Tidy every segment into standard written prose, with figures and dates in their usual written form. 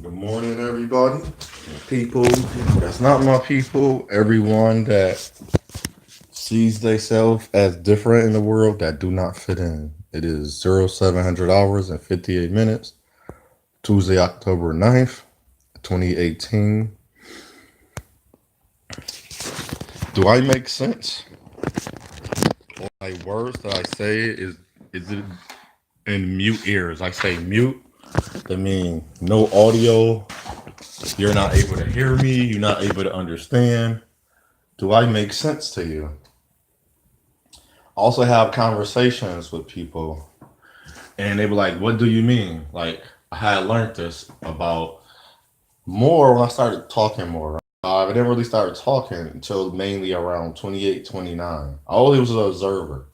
Good morning, everybody. People that's not my people, everyone that sees themselves as different in the world that do not fit in. It is 0700 hours and 58 minutes, Tuesday, October 9th, 2018. Do I make sense? Or my words that I say is it in mute ears? I say mute. That means no audio. You're not able to hear me. You're not able to understand. Do I make sense to you? Also have conversations with people and they were like, what do you mean? Like I had learned this about more when I started talking more. I didn't really start talking until mainly around 28, 29. I always was an observer,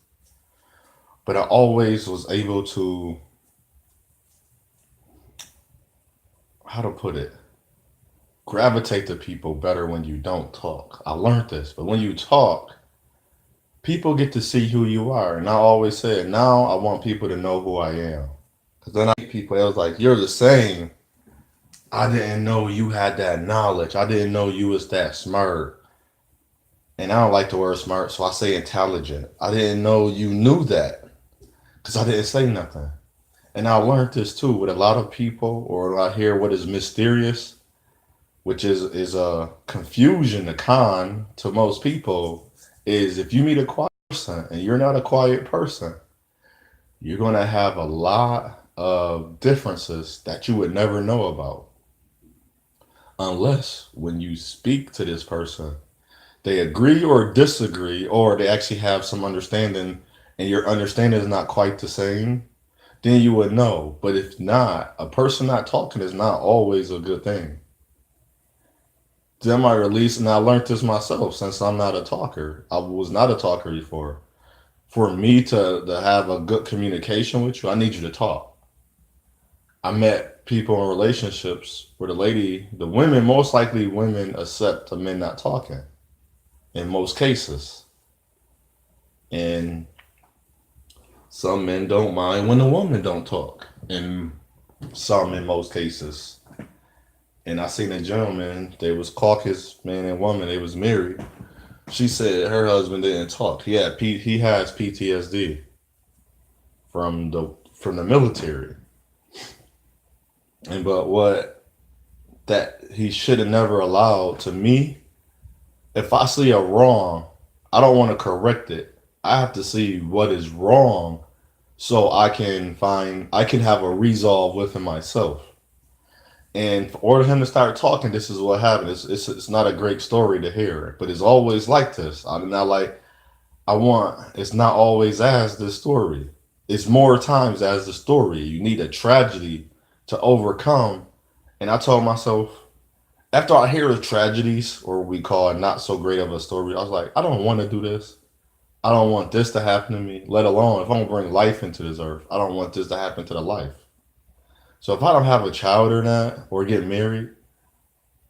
but I always was able to, how to put it, gravitate to people better when you don't talk. I learned this, but when you talk, people get to see who you are. And I always said, now I want people to know who I am. Because then I meet people, it was like, you're the same. I didn't know you had that knowledge. I didn't know you was that smart. And I don't like the word smart, so I say intelligent. I didn't know you knew that because I didn't say nothing. And I learned this too with a lot of people, or I hear what is mysterious, which is a confusion, a con to most people, is if you meet a quiet person and you're not a quiet person, you're going to have a lot of differences that you would never know about unless when you speak to this person, they agree or disagree, or they actually have some understanding and your understanding is not quite the same, then you would know. But if not, a person not talking is not always a good thing. Then I release, and I learned this myself since I'm not a talker. I was not a talker before. For me to have a good communication with you, I need you to talk. I met people in relationships where the women, most likely women accept the men not talking in most cases. And some men don't mind when the woman don't talk. And some in most cases. And I seen a gentleman, they was caucus man and woman, they was married. She said her husband didn't talk. He has PTSD from the military. And but what that he should have never allowed to me, if I see a wrong, I don't want to correct it. I have to see what is wrong so I can have a resolve within myself. And for order him to start talking, this is what happened. It's not a great story to hear, but it's always like this. I'm not like I want. It's not always as the story. It's more times as the story. You need a tragedy to overcome. And I told myself after I hear the tragedies, or we call it not so great of a story, I was like, I don't want to do this. I don't want this to happen to me. Let alone if I'm gonna bring life into this earth, I don't want this to happen to the life. So if I don't have a child or not, or get married,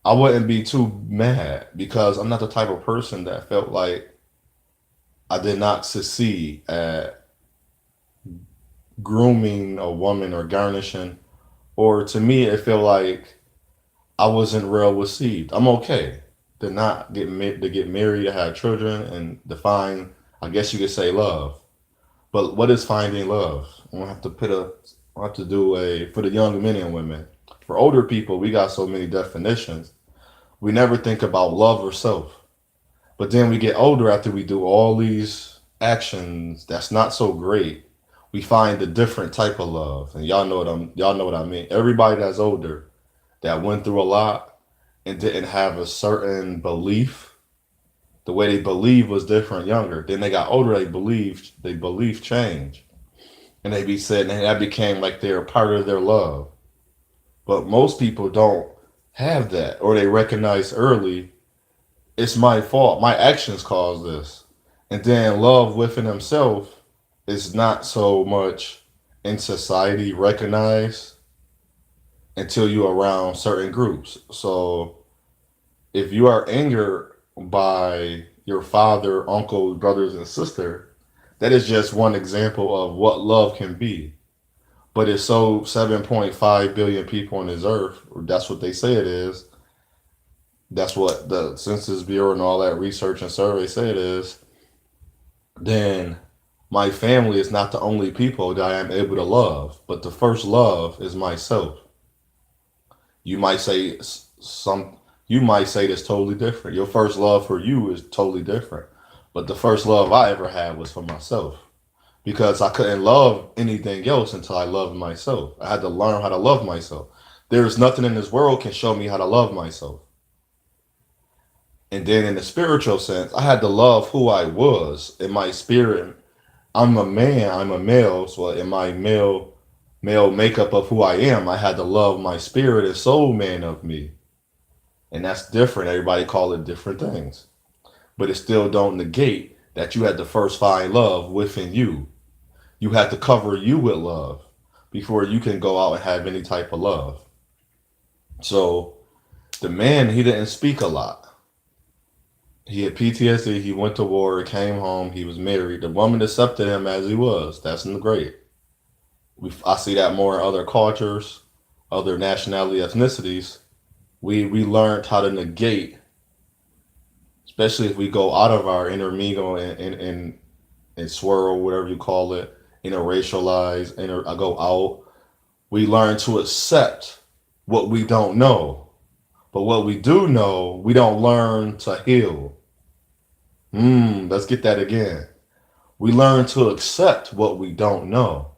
I wouldn't be too mad because I'm not the type of person that felt like I did not succeed at grooming a woman or garnishing. Or to me, it felt like I wasn't well received. I'm okay to get married, to have children, and define. I guess you could say love. But what is finding love? I'm gonna have to I have to do a for the young men and women. For older people, we got so many definitions. We never think about love or self. But then we get older after we do all these actions that's not so great. We find a different type of love. And y'all know what I mean. Everybody that's older that went through a lot and didn't have a certain belief, the way they believe was different younger. Then they got older, they believe change. And they be said and that became like they're part of their love. But most people don't have that, or they recognize early it's my fault. My actions caused this. And then love within himself is not so much in society recognized until you're around certain groups. So if you are angered by your father, uncle, brothers, and sister, that is just one example of what love can be. But it's so 7.5 billion people on this earth, or that's what they say it is. That's what the Census Bureau and all that research and survey say it is. Then my family is not the only people that I am able to love, but the first love is myself. You might say some. You might say that's totally different. Your first love for you is totally different. But the first love I ever had was for myself because I couldn't love anything else until I loved myself. I had to learn how to love myself. There is nothing in this world can show me how to love myself. And then in the spiritual sense, I had to love who I was in my spirit. I'm a man, I'm a male, so in my male makeup of who I am, I had to love my spirit and soul man of me. And that's different. Everybody call it different things. But it still don't negate that you had to first find love within you. You had to cover you with love before you can go out and have any type of love. So the man, he didn't speak a lot. He had PTSD. He went to war. He came home. He was married. The woman accepted him as he was. That's great. I see that more in other cultures, other nationality, ethnicities. We learned how to negate, especially if we go out of our intermingle and swirl, whatever you call it, interracialize, I go out. We learn to accept what we don't know. But what we do know, we don't learn to heal. Let's get that again. We learn to accept what we don't know.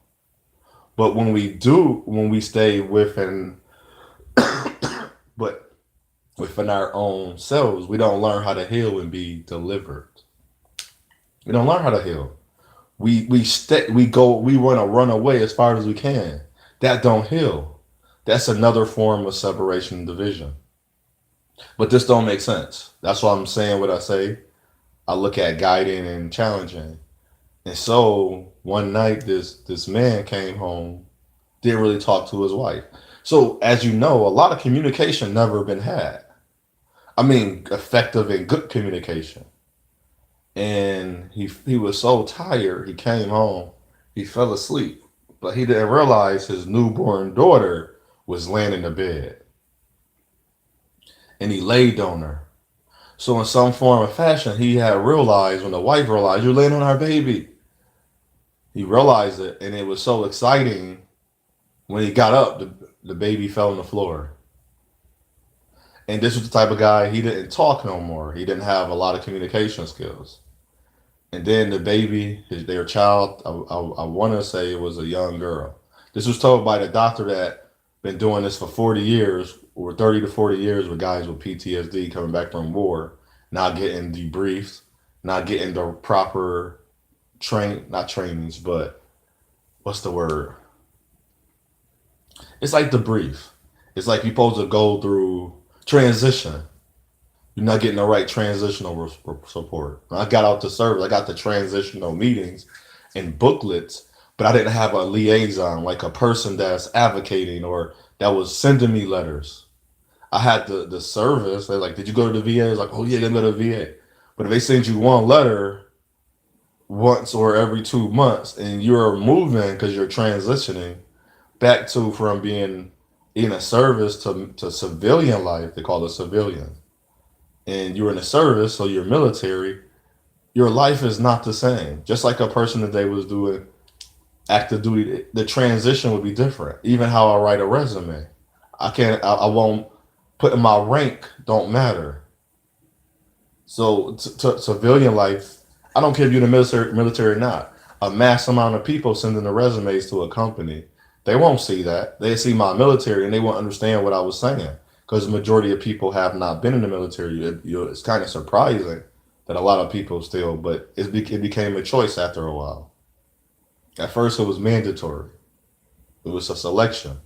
But when we stay within, but within our own selves, we don't learn how to heal and be delivered. We don't learn how to heal. We want to run away as far as we can. That don't heal. That's another form of separation and division. But this don't make sense. That's why I'm saying what I say. I look at guiding and challenging. And so one night this man came home, didn't really talk to his wife. So as you know, a lot of communication never been had. I mean, effective and good communication. And he was so tired, he came home, he fell asleep. But he didn't realize his newborn daughter was laying in the bed. And he laid on her. So in some form or fashion, he had realized when the wife realized, you're laying on our baby. He realized it, and it was so exciting. When he got up, the baby fell on the floor. And this was the type of guy, he didn't talk no more. He didn't have a lot of communication skills. And then the baby, their child, I want to say it was a young girl. This was told by the doctor that been doing this for 40 years, or 30 to 40 years with guys with PTSD coming back from war, not getting debriefed, not getting the proper not trainings, but what's the word? It's like debrief. It's like you're supposed to go through transition. You're not getting the right transitional support. When I got out to service, I got the transitional meetings and booklets, but I didn't have a liaison, like a person that's advocating or that was sending me letters. I had the service. They're like, did you go to the VA? I was like, oh yeah, they go to the VA. But if they send you one letter once or every 2 months and you're moving because you're transitioning back to from being in a service to civilian life, they call it civilian. And you're in the service, so you're military, your life is not the same. Just like a person that they was doing active duty, the transition would be different. Even how I write a resume. I won't put in my rank don't matter. So to civilian life, I don't care if you're in the military or not. A mass amount of people sending the resumes to a company, they won't see that. They see my military and they won't understand what I was saying because the majority of people have not been in the military. It's kind of surprising that a lot of people still, but it became a choice after a while. At first, it was mandatory. It was a selection,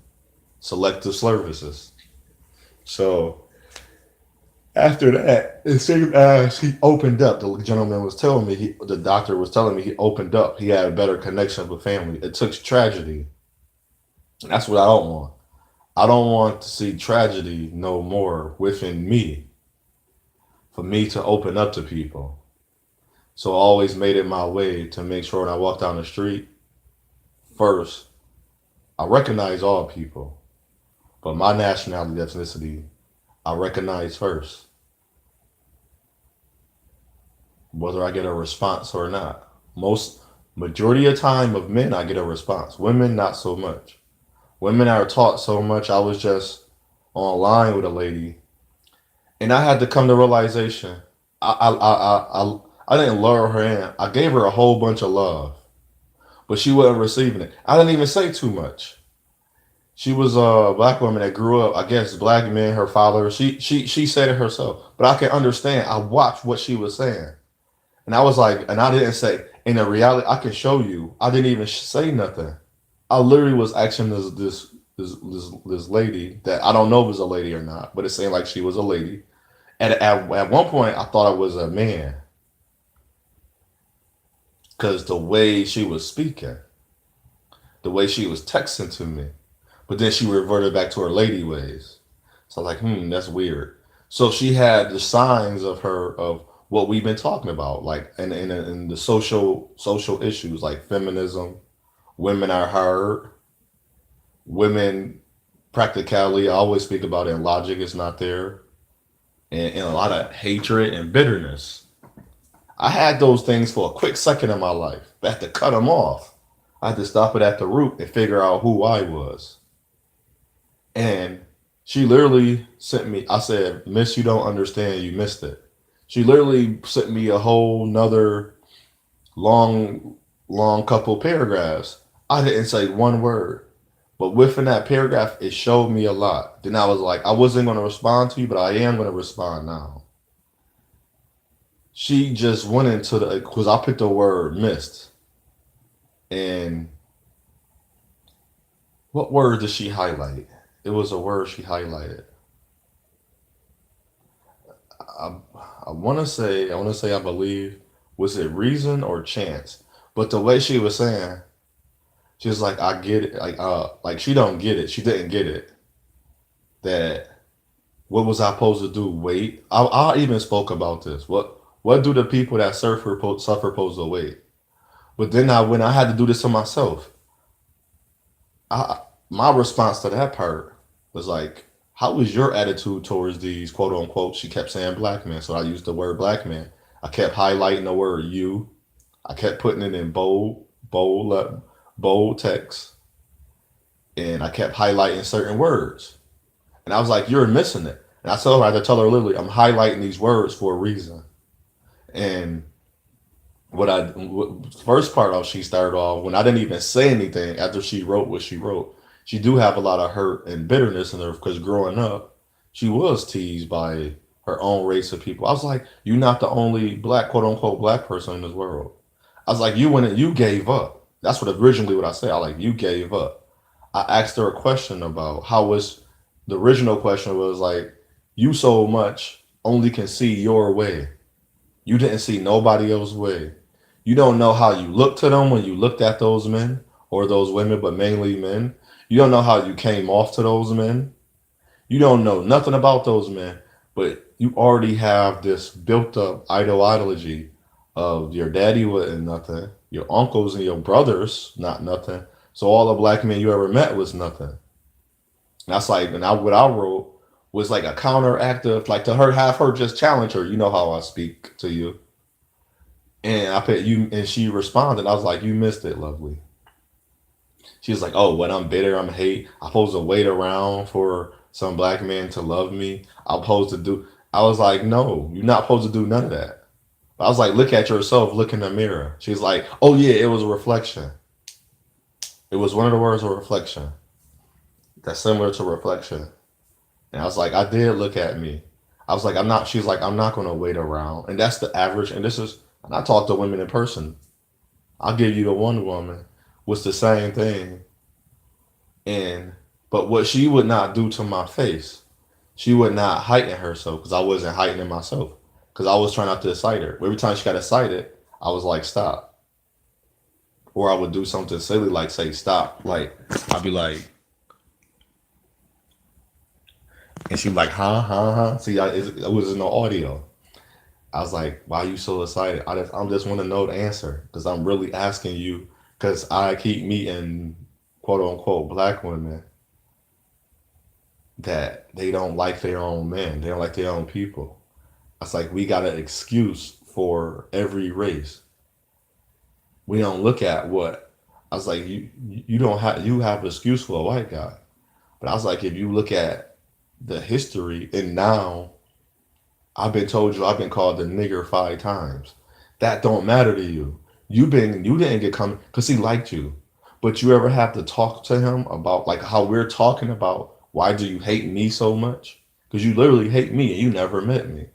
selective services. So after that, it seemed as he opened up. The gentleman was telling me, the doctor was telling me he opened up. He had a better connection with family. It took tragedy. That's what I don't want. I don't want to see tragedy no more within me for me to open up to people. So I always made it my way to make sure when I walk down the street, first, I recognize all people, but my nationality, ethnicity, I recognize first, whether I get a response or not. Most majority of time of men, I get a response. Women, not so much. Women are taught so much. I was just online with a lady, and I had to come to realization. I didn't lure her in. I gave her a whole bunch of love, but she wasn't receiving it. I didn't even say too much. She was a black woman that grew up, I guess, black men, her father. She said it herself, but I can understand. I watched what she was saying, and I was like, and I didn't say. In the reality, I can show you. I didn't even say nothing. I literally was asking this lady that I don't know if it was a lady or not, but it seemed like she was a lady. And at one point, I thought it was a man because the way she was speaking, the way she was texting to me. But then she reverted back to her lady ways. So like, that's weird. So she had the signs of her of what we've been talking about, like in the social issues like feminism, women are hard, women practicality. I always speak about it. And logic is not there, and a lot of hatred and bitterness. I had those things for a quick second in my life. But I had to cut them off. I had to stop it at the root and figure out who I was. And she literally sent me, I said, Miss, you don't understand, you missed it. She literally sent me a whole nother long, long couple paragraphs. I didn't say one word. But within that paragraph, it showed me a lot. Then I was like, I wasn't going to respond to you, but I am going to respond now. She just went into the, because I picked the word missed. And what word did she highlight? It was a word she highlighted. I, I believe, was it reason or chance? But the way she was saying, she was like, I get it. Like she don't get it. She didn't get it. That what was I supposed to do? Wait. I even spoke about this. What do the people that suffer supposed to wait? But then when I had to do this to myself, I my response to that part was like, how was your attitude towards these quote unquote? She kept saying black men, so I used the word black man. I kept highlighting the word you. I kept putting it in bold text, and I kept highlighting certain words. And I was like, "You're missing it." And I had to tell her literally, "I'm highlighting these words for a reason." And first part off, she started off when I didn't even say anything after she wrote what she wrote. She do have a lot of hurt and bitterness in her because growing up, she was teased by her own race of people. I was like, "You're not the only black quote unquote black person in this world." I was like, "You went and you gave up." That's what I said. I like you gave up. I asked her a question about how was the original question was like, you so much only can see your way. You didn't see nobody else's way. You don't know how you looked to them when you looked at those men or those women, but mainly men. You don't know how you came off to those men. You don't know nothing about those men, but you already have this built up ideology of your daddy wasn't nothing, your uncles and your brothers not nothing. So all the black men you ever met was nothing. And that's like, what I wrote was like a counteractive, like to her, have her just challenge her. You know how I speak to you, and I put you, and she responded. I was like, you missed it, lovely. She was like, oh, when I'm bitter, I'm hate. I'm supposed to wait around for some black man to love me. I'm supposed to do. I was like, no, you're not supposed to do none of that. I was like, look at yourself, look in the mirror. She's like, oh yeah, it was a reflection. It was one of the words of reflection. That's similar to reflection. And I was like, I did look at me. I was like, I'm not, she's like, I'm not going to wait around. And that's the average. And I talk to women in person. I'll give you the one woman was the same thing. And, but what she would not do to my face, she would not heighten herself because I wasn't heightening myself because I was trying not to excite her. Every time she got excited, I was like, stop. Or I would do something silly like say, stop. Like, I'd be like, and she'd be like, huh, huh, huh. See, it was in the audio. I was like, why are you so excited? I just want to know the answer because I'm really asking you because I keep meeting quote unquote black women that they don't like their own men, they don't like their own people. It's like we got an excuse for every race. We don't look at what I was like. You don't have you have an excuse for a white guy, but I was like, if you look at the history and now, I've been told you I've been called the nigger 5 times. That don't matter to you. You didn't get coming because he liked you, but you ever have to talk to him about like how we're talking about why do you hate me so much? Because you literally hate me and you never met me.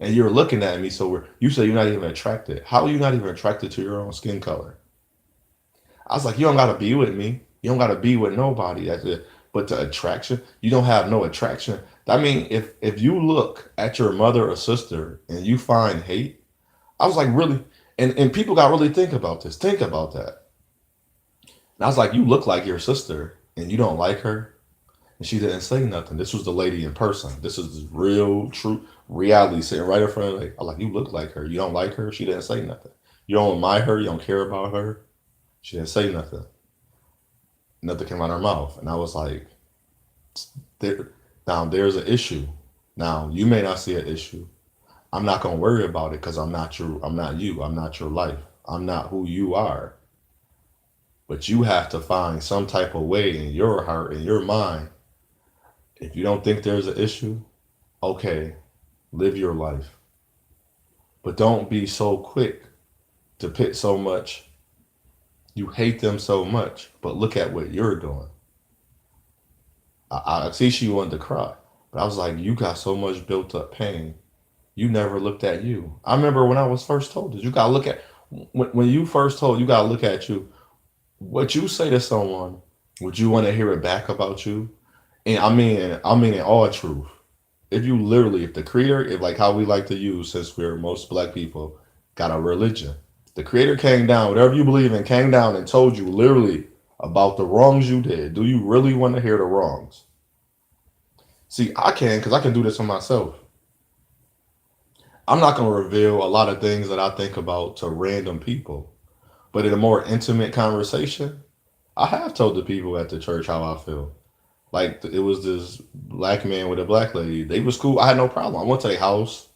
And you're looking at me, so you say you're not even attracted. How are you not even attracted to your own skin color? I was like, you don't gotta be with me. You don't gotta be with nobody. That's it. But the attraction, you don't have no attraction. I mean, if you look at your mother or sister and you find hate, I was like, really, and people got really think about this. Think about that. And I was like, you look like your sister and you don't like her. And she didn't say nothing. This was the lady in person. This is real, true reality sitting right in front of me. I like, you look like her. You don't like her. She didn't say nothing. You don't admire her. You don't care about her. She didn't say nothing. Nothing came out of her mouth. And I was like, there, now there's an issue. Now you may not see an issue. I'm not gonna worry about it because I'm not your. I'm not you. I'm not your life. I'm not who you are. But you have to find some type of way in your heart, in your mind. If you don't think there's an issue, okay, live your life. But don't be so quick to pit so much. You hate them so much, but look at what you're doing. I see she wanted to cry, but I was like, you got so much built up pain. You never looked at you. I remember when I was first told this. You gotta look at when you first told. You gotta look at you. What you say to someone, would you want to hear it back about you? And I mean in all truth. If you literally, if the creator, if like how we like to use, since we're most black people, got a religion, the creator came down, whatever you believe in, came down and told you literally about the wrongs you did. Do you really want to hear the wrongs? See, I can because I can do this for myself. I'm not going to reveal a lot of things that I think about to random people. But in a more intimate conversation, I have told the people at the church how I feel. Like it was this black man with a black lady. They was cool. I had no problem. I went to their house,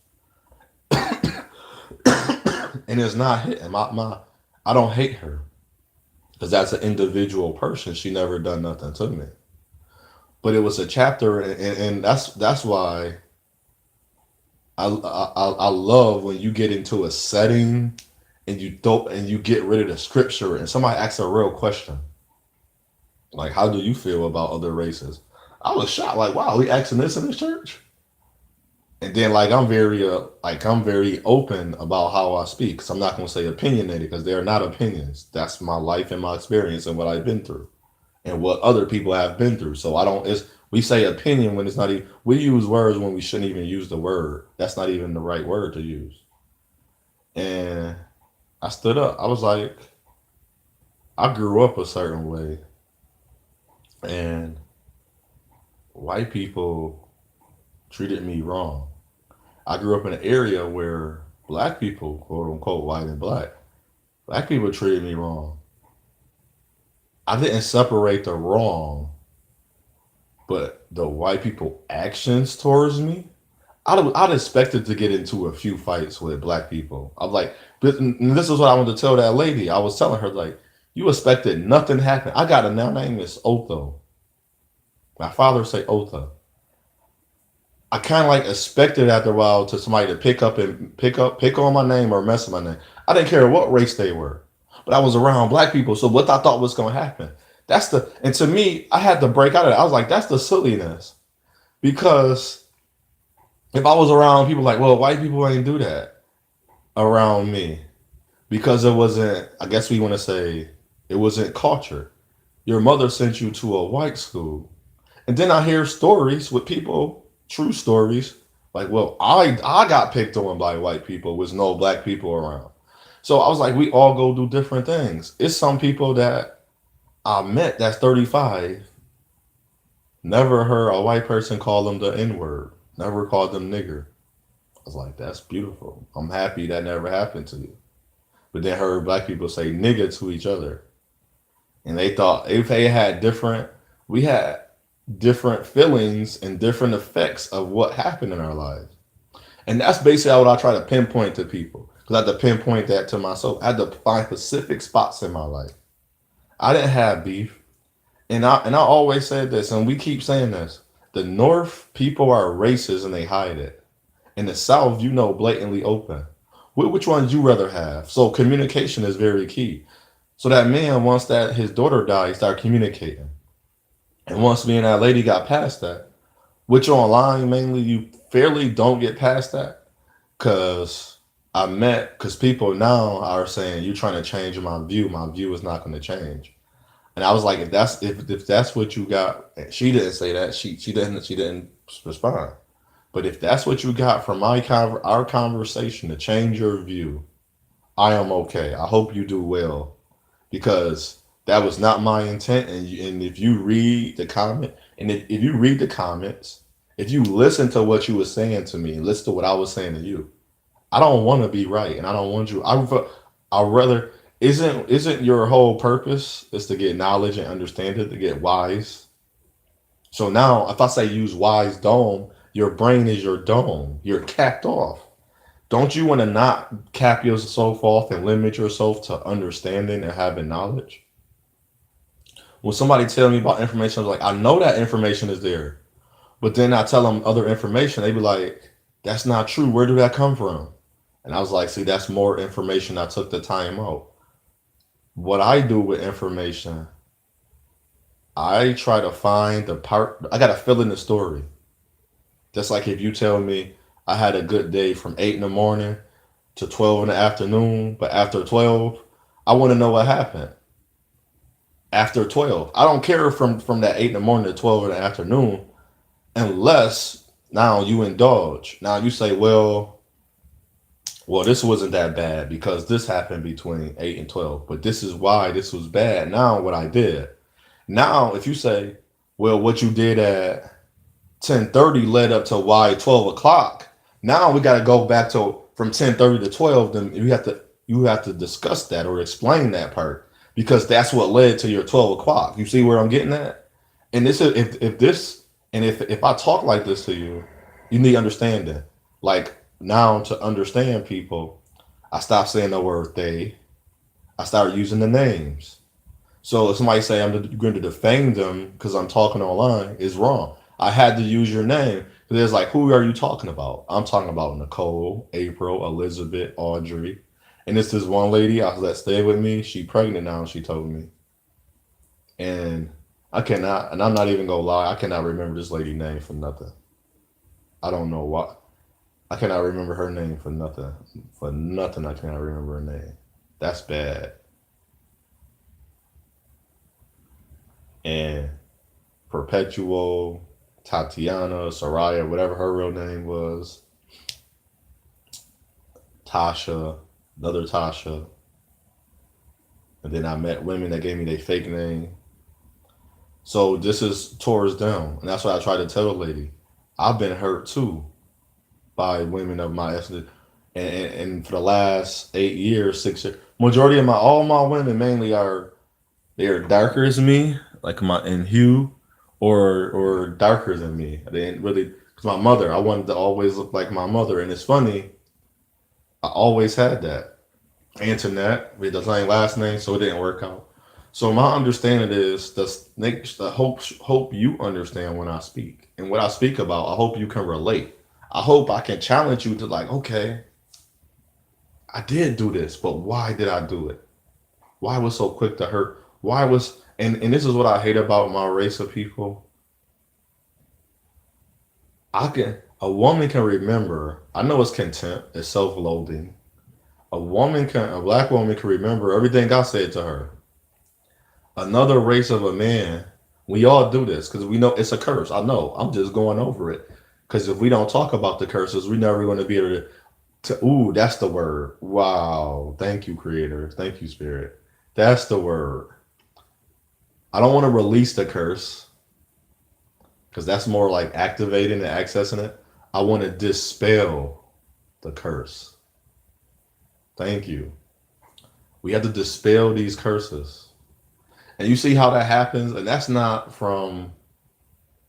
and it's not hitting my. I don't hate her because that's an individual person. She never done nothing to me. But it was a chapter, and that's why I love when you get into a setting and you don't and you get rid of the scripture and somebody asks a real question like, how do you feel about other races? I was shocked, like, wow, we asking this in this church. And then like I'm very open about how I speak. Cause I'm not gonna say opinionated because they're not opinions. That's my life and my experience and what I've been through and what other people have been through. So I don't. It's we say opinion when it's not even. We use words when we shouldn't even use the word. That's not even the right word to use. And I stood up. I was like, I grew up a certain way, and white people treated me wrong. I grew up in an area where black people, quote unquote, white and black people treated me wrong. I didn't separate the wrong, but the white people actions towards me. I'd expected to get into a few fights with black people. I'm like, but this is what I wanted to tell that lady. I was telling her like, you expected nothing to happen. I got a now name is Otho. My father say Otha. I kind of like expected after a while to somebody to pick on my name or mess with my name. I didn't care what race they were, but I was around black people. So what I thought was going to happen, and to me, I had to break out of it. I was like, that's the silliness. Because if I was around people like, well, white people ain't do that around me because it wasn't, I guess we want to say it wasn't culture. Your mother sent you to a white school. And then I hear stories with people, true stories, like, well, I got picked on by white people with no black people around. So I was like, we all go do different things. It's some people that I met that's 35, never heard a white person call them the N word, never called them nigger. I was like, that's beautiful. I'm happy that never happened to you. But then heard black people say nigga to each other. And they thought if they had different, we had different feelings and different effects of what happened in our lives. And that's basically what I try to pinpoint to people. Because I had to pinpoint that to myself. I had to find specific spots in my life. I didn't have beef. And I always said this, and we keep saying this. The North people are racist and they hide it. In the South, blatantly open. Which one would you rather have? So communication is very key. So that man, once that his daughter died, he started communicating. And once me and that lady got past that, which online mainly you fairly don't get past that, because because people now are saying you're trying to change my view is not going to change. And I was like, if that's what you got, she didn't say that. She didn't respond. But if that's what you got from our conversation to change your view, I am okay. I hope you do well because that was not my intent. And if you read the comment, and if you read the comments, if you listen to what you were saying to me, and listen to what I was saying to you, I don't want to be right, and I don't want you. I rather isn't your whole purpose is to get knowledge and understand it, to get wise. So now, if I say use wise dome, your brain is your dome. You're capped off. Don't you want to not cap yourself off and limit yourself to understanding and having knowledge? When somebody tell me about information, I was like, I know that information is there. But then I tell them other information, they be like, that's not true. Where did that come from? And I was like, see, that's more information. I took the time out. What I do with information, I try to find the part, I got to fill in the story. Just like if you tell me I had a good day from 8 in the morning to 12 in the afternoon, but after 12, I want to know what happened after 12. I don't care from that 8 in the morning to 12 in the afternoon unless now you indulge. Now you say, well, this wasn't that bad because this happened between 8 and 12, but this is why this was bad. Now what I did. Now if you say, well, what you did at 10:30 led up to why 12 o'clock. Now we got to go back to from 10:30 to 12. Then you have to discuss that or explain that part because that's what led to your 12 o'clock. You see where I'm getting at? And this is if this and if I talk like this to you, you need understanding. Like now to understand people, I stopped saying the word they. I started using the names. So if somebody say I'm going to defame them because I'm talking online, is wrong. I had to use your name because it's like, who are you talking about? I'm talking about Nicole, April, Elizabeth, Audrey, and it's this one lady I let stay with me. She pregnant now. She told me, and I cannot, and I'm not even gonna lie, I cannot remember this lady name for nothing. I don't know why. I cannot remember her name for nothing. For nothing, I cannot remember her name. That's bad. And Perpetual, Tatiana, Soraya, whatever her real name was, Tasha, another Tasha. And then I met women that gave me their fake name. So this is towards them. And that's why I try to tell the lady. I've been hurt too by women of my ethnicity. And for the last 8 years, 6 years, majority of all my women mainly they are darker as me, like my in hue, or darker than me. They didn't really because my mother. I wanted to always look like my mother, and it's funny. I always had that. Antoinette, we had the same last name, so it didn't work out. So my understanding is the hope you understand when I speak and what I speak about. I hope you can relate. I hope I can challenge you to like, okay, I did do this, but why did I do it? Why was so quick to hurt? Why was and this is what I hate about my race of people. A woman can remember. I know it's contempt, it's self-loathing. A black woman can remember everything I said to her. Another race of a man, we all do this because we know it's a curse. I know. I'm just going over it because if we don't talk about the curses, we're never going to be able ooh, that's the word. Wow. Thank you, Creator. Thank you, Spirit. That's the word. I don't want to release the curse because that's more like activating and accessing it. I want to dispel the curse. Thank you. We have to dispel these curses. And you see how that happens, and that's not from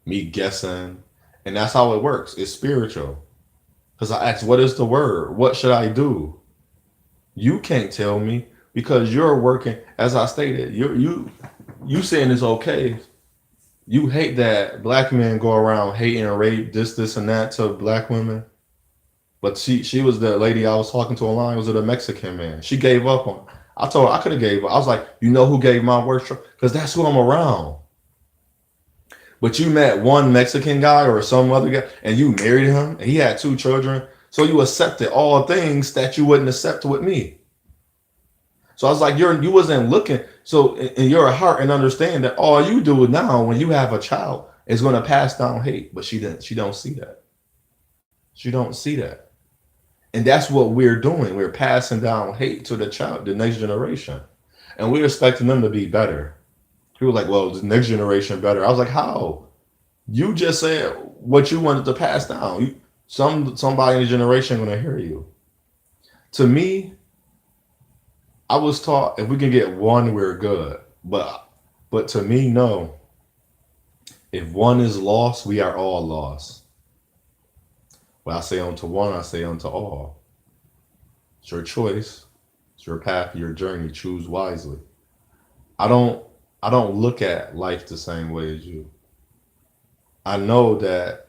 me guessing, and that's how it works. It's spiritual. Because I asked, what is the word? What should I do? You can't tell me because you're working. As I stated, you saying it's okay. You hate that black men go around hating and rape this and that to black women. But she was the lady I was talking to online. Was it a Mexican man? She gave up on. I told her I could have gave up. I was like, you know who gave my worst? Because that's who I'm around. But you met one Mexican guy or some other guy, and you married him, and he had two children. So you accepted all things that you wouldn't accept with me. So I was like, you wasn't looking. So in your heart and understand that all you do now when you have a child is going to pass down hate. But she didn't. She don't see that. She don't see that. And that's what we're doing. We're passing down hate to the child, the next generation, and we're expecting them to be better. People were like, well, the next generation better. I was like, how? You just said what you wanted to pass down. Somebody in the generation gonna hear you. To me, I was taught if we can get one, we're good. But to me, no. If one is lost, we are all lost. When I say unto one, I say unto all. It's your choice. It's your path, your journey. Choose wisely. I don't I don't look at life the same way as you. I know that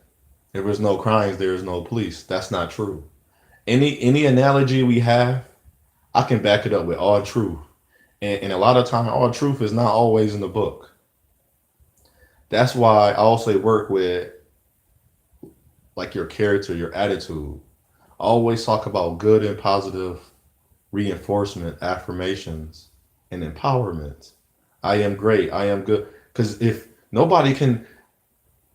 if there's no crimes, there is no police. That's not true. Any analogy we have, I can back it up with all truth. And a lot of time, all truth is not always in the book. That's why I also work with like your character, your attitude. I always talk about good and positive reinforcement, affirmations, and empowerment. I am great. I am good. Because if nobody can,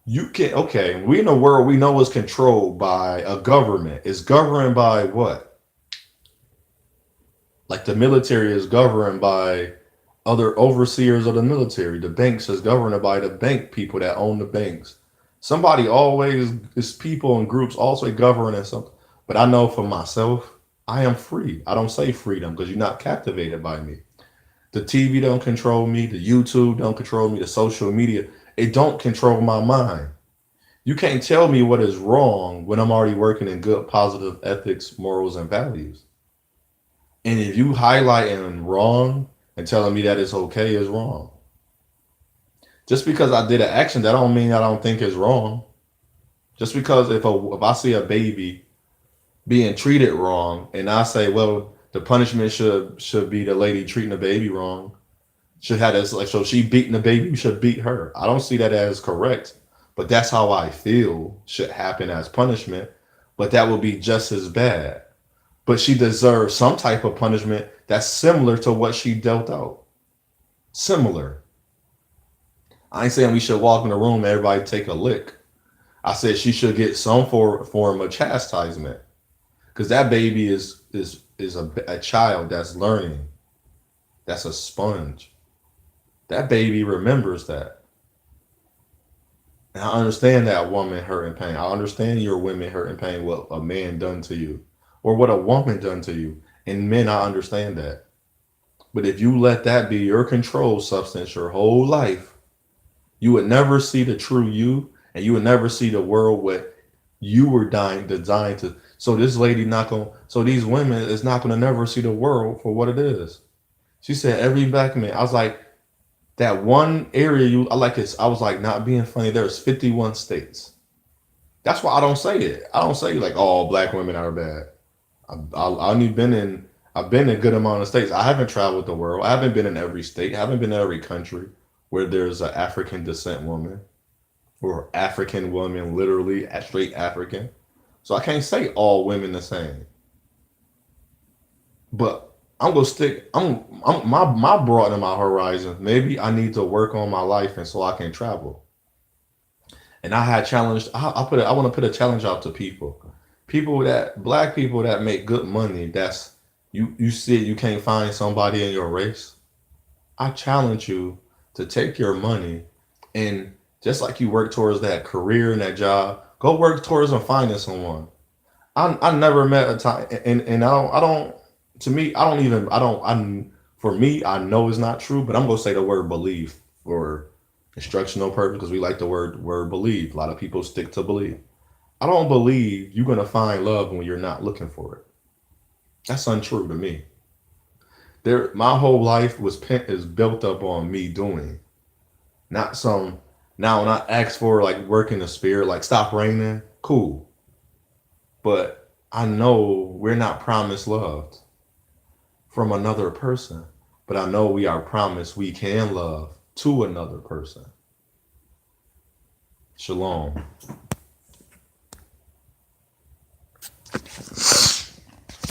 you can, okay, we in a world we know is controlled by a government. It's governed by what? Like the military is governed by other overseers of the military. The banks is governed by the bank people that own the banks. Somebody always is people and groups also governing something. But I know for myself, I am free. I don't say freedom because you're not captivated by me. The TV don't control me. The YouTube don't control me. The social media, it don't control my mind. You can't tell me what is wrong when I'm already working in good, positive ethics, morals, and values. And if you highlighting wrong and telling me that it's okay is wrong. Just because I did an action, that don't mean I don't think it's wrong. Just because if I see a baby being treated wrong, and I say, well, the punishment should be the lady treating the baby wrong. Should have this like so she beating the baby, you should beat her. I don't see that as correct, but that's how I feel should happen as punishment. But that would be just as bad. But she deserves some type of punishment that's similar to what she dealt out. Similar. I ain't saying we should walk in the room and everybody take a lick. I said she should get some form of chastisement. Because that baby is a child that's learning. That's a sponge. That baby remembers that. And I understand that woman hurt and pain. I understand your women hurt and pain what a man done to you. Or what a woman done to you. And men, I understand that. But if you let that be your control substance your whole life, you would never see the true you, and you would never see the world what you were designed to. So this lady not gonna. So these women is not gonna never see the world for what it is. She said every black man. I was like that one area you. I like it. I was like not being funny. There's 51 states. That's why I don't say it. I don't say like all black women are bad. I only been in. I've been in a good amount of states. I haven't traveled the world. I haven't been in every state. I haven't been in every country where there's an African descent woman or African woman, literally a straight African. So I can't say all women the same. But I'm gonna stick. My broadening my horizon. Maybe I need to work on my life and so I can travel. And I had challenged. I want to put a challenge out to people. Black people that make good money. That's you see you can't find somebody in your race. I challenge you to take your money and just like you work towards that career and that job, go work towards and finding someone. I never met a time and I don't to me I don't even I don't I'm For me, I know it's not true, but I'm gonna say the word believe for instructional purpose because we like the word believe. A lot of people stick to believe. I don't believe you're gonna find love when you're not looking for it. That's untrue to me. My whole life is built up on me doing, not some. Now when I ask for like work in the spirit, like stop raining, cool. But I know we're not promised love from another person, but I know we are promised we can love to another person. Shalom.